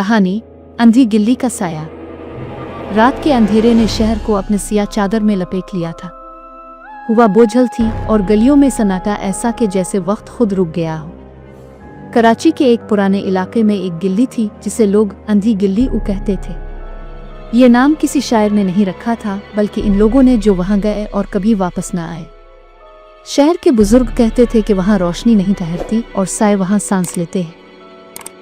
कहानी अंधी गिल्ली का साया। रात के अंधेरे ने शहर को अपने सिया चादर में लपेट लिया था। हवा बोझल थी और गलियों में सन्नाटा ऐसा कि जैसे वक्त खुद रुक गया हो। कराची के एक पुराने इलाके में एक गिल्ली थी जिसे लोग अंधी गिल्ली कहते थे। ये नाम किसी शायर ने नहीं रखा था, बल्कि इन लोगों ने जो वहां गए और कभी वापस न आए। शहर के बुजुर्ग कहते थे कि वहां रोशनी नहीं ठहरती और साए वहां सांस लेते हैं।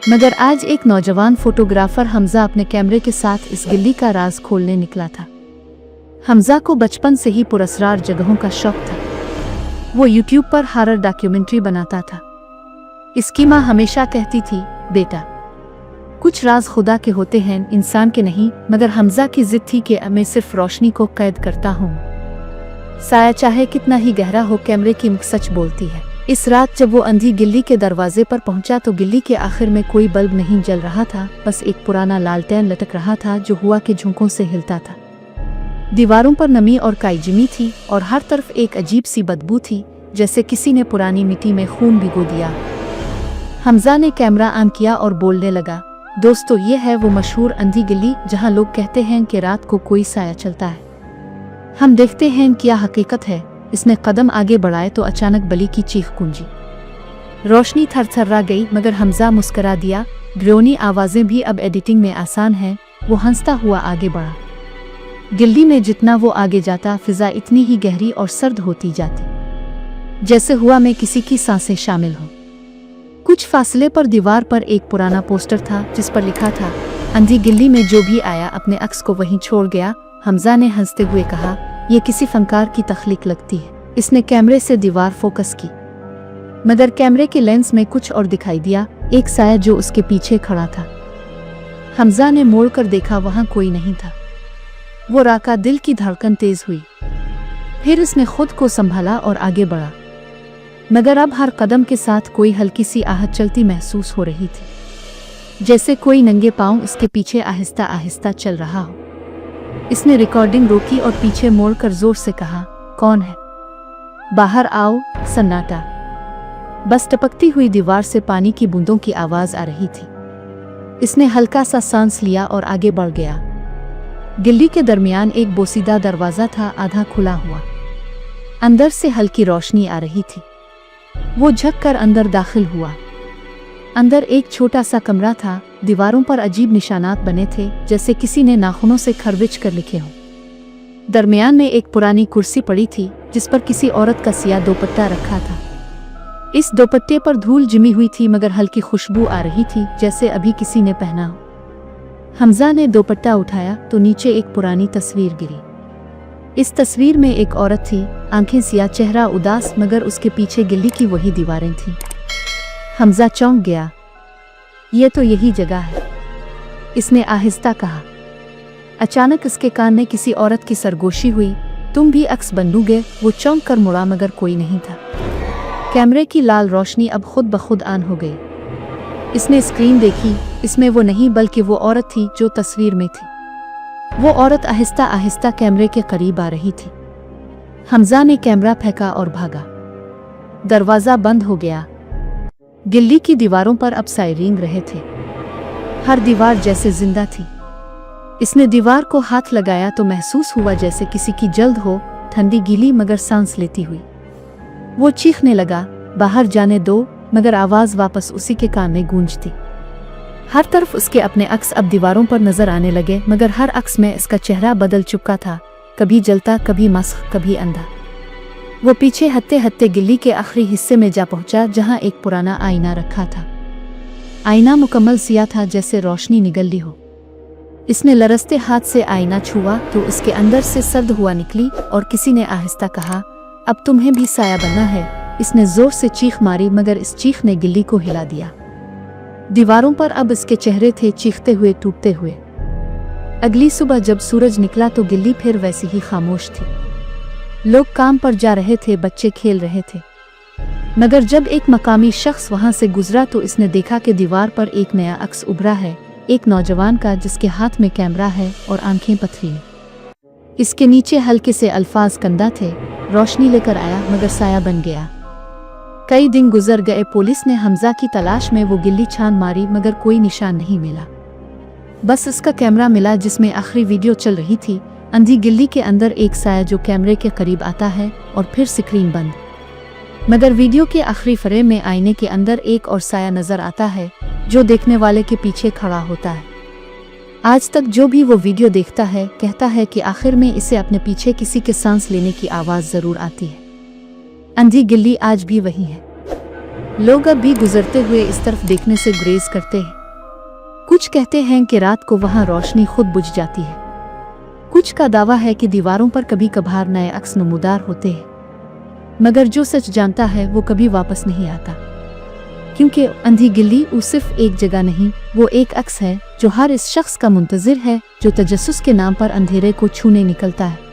मगर आज एक नौजवान फोटोग्राफर हमजा अपने कैमरे के साथ इस गिल्ली का राज खोलने निकला था। हमजा को बचपन से ही पुरस्कार जगहों का शौक था। वो यूट्यूब पर हॉरर डॉक्यूमेंट्री बनाता था। इसकी माँ हमेशा कहती थी, बेटा कुछ राज खुदा के होते हैं, इंसान के नहीं। मगर हमजा की जिद थी कि मैं सिर्फ रोशनी को कैद करता हूँ। साया चाहे कितना ही गहरा हो, कैमरे की मुख सच बोलती है। इस रात जब वो अंधी गिल्ली के दरवाजे पर पहुंचा तो गिल्ली के आखिर में कोई बल्ब नहीं जल रहा था, बस एक पुराना लालटेन लटक रहा था जो हवा के झोंकों से हिलता था। दीवारों पर नमी और काई जमी थी और हर तरफ एक अजीब सी बदबू थी, जैसे किसी ने पुरानी मिट्टी में खून भिगो दिया। हमजा ने कैमरा ऑन किया और बोलने लगा, दोस्तों ये है वो मशहूर अंधी गिल्ली जहाँ लोग कहते हैं कि रात को कोई साया चलता है। हम देखते हैं क्या हकीकत है। इसने कदम आगे बढ़ाए तो अचानक बली की चीख गूंजी। रोशनी थरथरा गई, मगर हमजा मुस्करा दिया। ड्रोनी आवाजें भी अब एडिटिंग में आसान हैं। वो हंसता हुआ आगे बढ़ा। गिल्ली में जितना वो आगे जाता, फिजा इतनी ही गहरी और सर्द होती जाती, जैसे हुआ में किसी की सांसें शामिल हों। कुछ फासले पर दीवार पर एक पुराना पोस्टर था जिस पर लिखा था, अंधी गिल्ली में जो भी आया अपने अक्स को वहीं छोड़ गया। हमजा ने हंसते हुए कहा, ये किसी फनकार की तख्लीक लगती है। इसने कैमरे से दीवार फोकस की, मगर कैमरे के लेंस में कुछ और दिखाई दिया, एक साया जो उसके पीछे खड़ा था। हमजा ने मोड़कर देखा, वहां कोई नहीं था। वो राका, दिल की धड़कन तेज हुई। फिर उसने खुद को संभाला और आगे बढ़ा, मगर अब हर कदम के साथ कोई हल्की सी आहट चलती महसूस हो रही थी, जैसे कोई नंगे पांव उसके पीछे आहिस्ता आहिस्ता चल रहा हो। इसने रिकॉर्डिंग रोकी और पीछे मोड़कर जोर से कहा, कौन है? बाहर आओ। सन्नाटा। बस टपकती हुई दीवार से पानी की बूंदों की आवाज आ रही थी। इसने हल्का सा सांस लिया और आगे बढ़ गया। गिल्ली के दरमियान एक बोसीदा दरवाजा था, आधा खुला हुआ। अंदर से हल्की रोशनी आ रही थी। वो झुक कर अंदर दाखिल हुआ। अंदर एक छोटा सा कमरा था। दीवारों पर अजीब निशानात बने थे, जैसे किसी ने नाखूनों से खरबिच कर लिखे हों। दरमियान में एक पुरानी कुर्सी पड़ी थी जिस पर किसी औरत का सिया दोपट्टा रखा था। इस दोपट्टे पर धूल जमी हुई थी, मगर हल्की खुशबू आ रही थी, जैसे अभी किसी ने पहना हो। हमजा ने दोपट्टा उठाया तो नीचे एक पुरानी तस्वीर गिरी। इस तस्वीर में एक औरत थी, आंखें सिया, चेहरा उदास, मगर उसके पीछे गिल्ली की वही दीवारें थीं। हमजा चौंक गया। ये तो यही जगह है, इसने आहिस्ता कहा। अचानक उसके कान में किसी औरत की सरगोशी हुई, तुम भी अक्स बनोगे? वो चौंक कर मुड़ा, मगर कोई नहीं था। कैमरे की लाल रोशनी अब खुद ब खुद ऑन हो गई। इसने स्क्रीन देखी। इसमें वो नहीं बल्कि वो औरत थी जो तस्वीर में थी। वो औरत आहिस्ता आहिस्ता कैमरे के करीब आ रही थी। हमजा ने कैमरा फेंका और भागा। दरवाजा बंद हो गया। गिल्ली की दीवारों पर अब साए रेंग रहे थे। हर दीवार जैसे जिंदा थी। इसने दीवार को हाथ लगाया तो महसूस हुआ जैसे किसी की जल्द हो, ठंडी गीली मगर सांस लेती हुई। वो चीखने लगा, बाहर जाने दो, मगर आवाज वापस उसी के कान में गूंजती। हर तरफ उसके अपने अक्स अब दीवारों पर नजर आने लगे, मगर हर अक्स में इसका चेहरा बदल चुका था, कभी जलता, कभी मस्ख, कभी अंधा। वो पीछे हत्ते हत्ते गिल्ली के आखिरी हिस्से में जा पहुंचा, जहां एक पुराना आईना रखा था। आईना मुकम्मल सिया था, जैसे रोशनी निगल ली हो। इसने लरसते हाथ से आईना छुआ तो उसके अंदर से सर्द हुआ निकली और किसी ने आहिस्ता कहा, अब तुम्हें भी साया बनना है। इसने जोर से चीख मारी, मगर इस चीख ने गिल्ली को हिला दिया। दीवारों पर अब इसके चेहरे थे, चीखते हुए, टूटते हुए। अगली सुबह जब सूरज निकला तो गिल्ली फिर वैसी ही खामोश थी। लोग काम पर जा रहे थे, बच्चे खेल रहे थे, मगर जब एक मकामी शख्स वहां से गुजरा तो इसने देखा कि दीवार पर एक नया अक्स उभरा है, एक नौजवान का जिसके हाथ में कैमरा है और आंखें पथरी। इसके नीचे हल्के से अल्फाज कंधा थे, रोशनी लेकर आया मगर साया बन गया। कई दिन गुजर गए। पुलिस ने हमजा की तलाश में वो गिल्ली छान मारी, मगर कोई निशान नहीं मिला। बस उसका कैमरा मिला जिसमें आखिरी वीडियो चल रही थी। अंधी गिल्ली के अंदर एक साया जो कैमरे के करीब आता है और फिर स्क्रीन बंद। मगर वीडियो के आखिरी फ्रेम में आईने के अंदर एक और साया नजर आता है जो देखने वाले के पीछे खड़ा होता है। आज तक जो भी वो वीडियो देखता है कहता है कि आखिर में इसे अपने पीछे किसी के सांस लेने की आवाज़ ज़रूर आती है। अंधी गिल्ली आज भी वही है। लोग अब भी गुजरते हुए इस तरफ देखने से गुरेज करते हैं। कुछ कहते हैं कि रात को वहाँ रोशनी खुद बुझ जाती है। कुछ का दावा है कि दीवारों पर कभी कभार नए अक्स नमूदार होते हैं, मगर जो सच जानता है वो कभी वापस नहीं आता, क्योंकि अंधी गिल्ली वो सिर्फ एक जगह नहीं, वो एक अक्स है जो हर इस शख्स का मुंतजिर है जो तजस्सुस के नाम पर अंधेरे को छूने निकलता है।